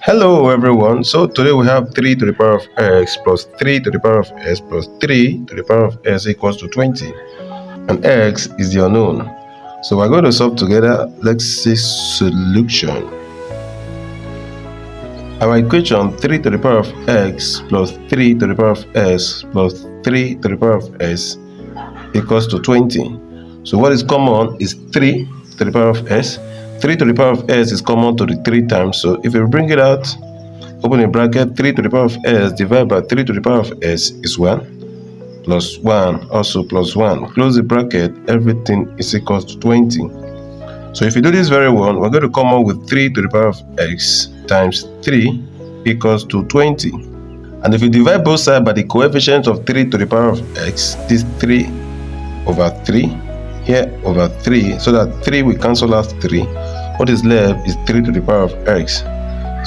Hello everyone, so today we have 3 to the power of x plus 3 to the power of s plus 3 to the power of s equals to 20, and x is the unknown. So we're going to solve together. Let's see solution. Our equation 3 to the power of x plus 3 to the power of s plus 3 to the power of s equals to 20. So what is common is 3 to the power of s. 3 to the power of s is common to the 3 times, so if we bring it out, open a bracket, 3 to the power of s divided by 3 to the power of s is 1, plus 1 also plus 1. Close the bracket, everything is equal to 20. So if you do this very well, we're going to come up with 3 to the power of x times 3 equals to 20. And if you divide both sides by the coefficient of 3 to the power of x, this 3 over 3, here over 3, so that 3 will cancel out 3. What is left is 3 to the power of x.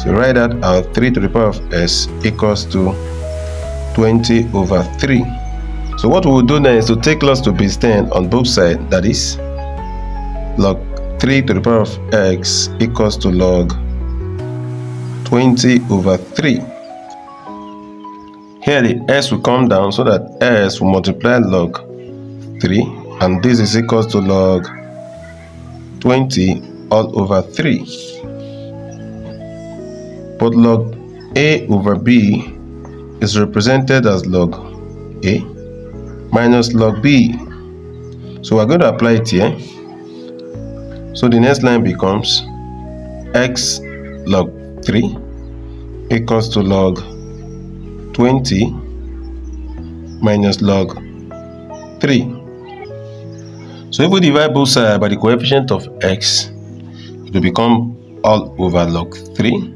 So write that our 3 to the power of s equals to 20 over 3. So what we will do now is to take loss to base 10 on both sides, that is log 3 to the power of x equals to log 20 over 3. Here the s will come down so that s will multiply log 3, and this is equals to log 20 all over 3. But log a over b is represented as log a minus log b. So we're going to apply it here. So the next line becomes x log 3 equals to log 20 minus log 3. So if we divide both sides by the coefficient of x, it will become all over log 3,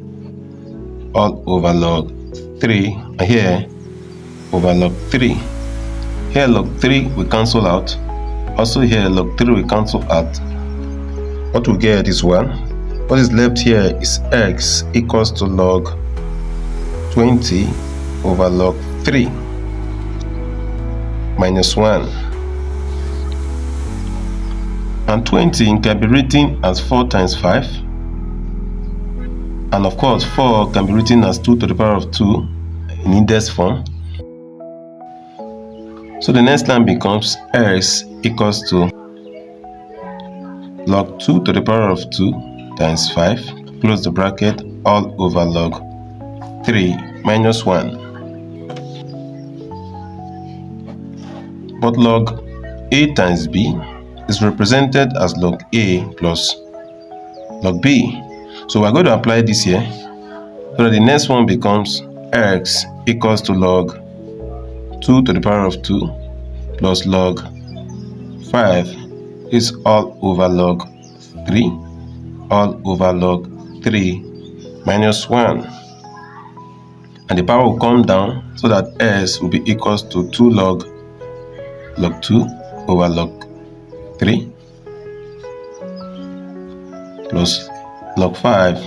all over log 3, and here over log 3. Here log 3 will cancel out. Also here log 3 will cancel out. What we get is 1. What is left here is x equals to log 20 over log 3 minus 1. And 20 can be written as 4 times 5. And of course 4 can be written as 2 to the power of 2 in index form. So the next line becomes x equals to log 2 to the power of 2 times 5, close the bracket, all over log 3 minus 1. But log a times b is represented as log a plus log b. So we're going to apply this here. So that the next one becomes x equals to log 2 to the power of 2 plus log 5 is all over log 3, all over log 3 minus 1. And the power will come down so that s will be equals to 2 log 2 over log 3 plus log 5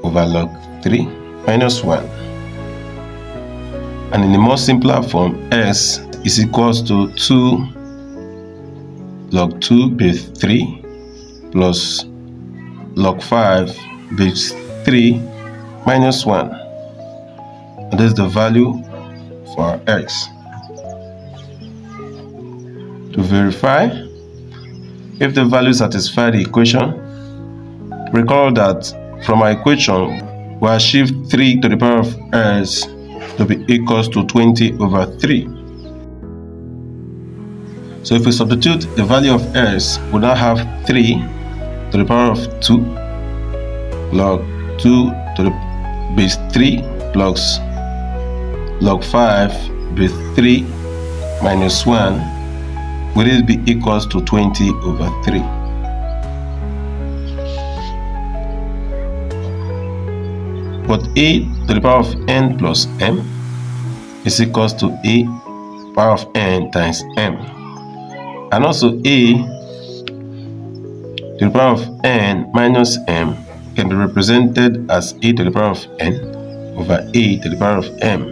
over log 3 minus 1. And in the more simpler form, s is equals to 2 log 2 base 3 plus log 5 base 3 minus 1. And this is the value for our x. To verify if the value satisfies the equation, recall that from our equation we achieved 3 to the power of s to be equals to 20 over 3. So if we substitute the value of s, we now have 3 to the power of 2 log 2 to the base 3 plus log 5 base 3 minus 1, will it be equals to 20 over 3. But a to the power of n plus m is equals to a power of n times m. And also a to the power of n minus m can be represented as a to the power of n over a to the power of m.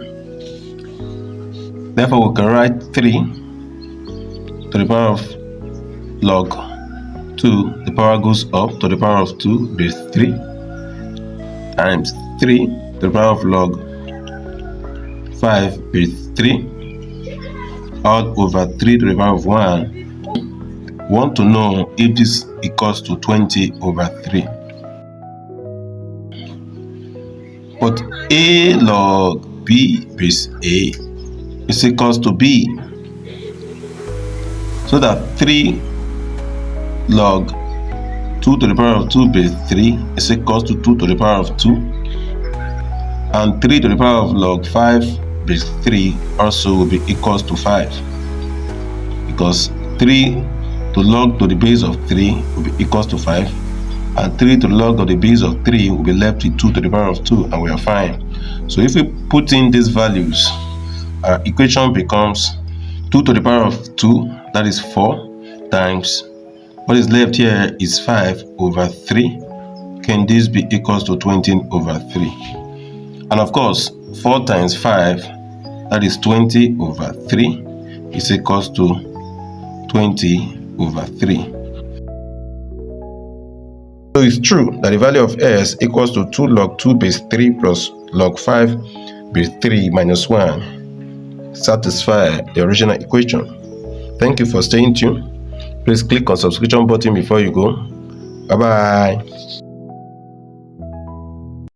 Therefore we can write 3 to the power of log 2, the power goes up to the power of 2 base 3 times 3 to the power of log 5 base 3 all over 3 to the power of 1. We want to know if this equals to 20 over 3. But a log b base a is equals to b. So that 3 log 2 to the power of 2 base 3 is equals to 2 to the power of 2. And 3 to the power of log 5 base 3 also will be equals to 5. Because 3 to log to the base of 3 will be equals to 5. And 3 to the log of the base of 3 will be left with 2 to the power of 2, and we are fine. So if we put in these values, our equation becomes 2 to the power of 2, that is 4, times what is left here is 5 over 3. Can this be equals to 20 over 3? And of course, 4 times 5, that is 20 over 3, is equals to 20 over 3. So it's true that the value of s equals to 2 log 2 base 3 plus log 5 base 3 minus 1 satisfy the original equation. Thank you for staying tuned. Please click on subscription button before you go. Bye bye.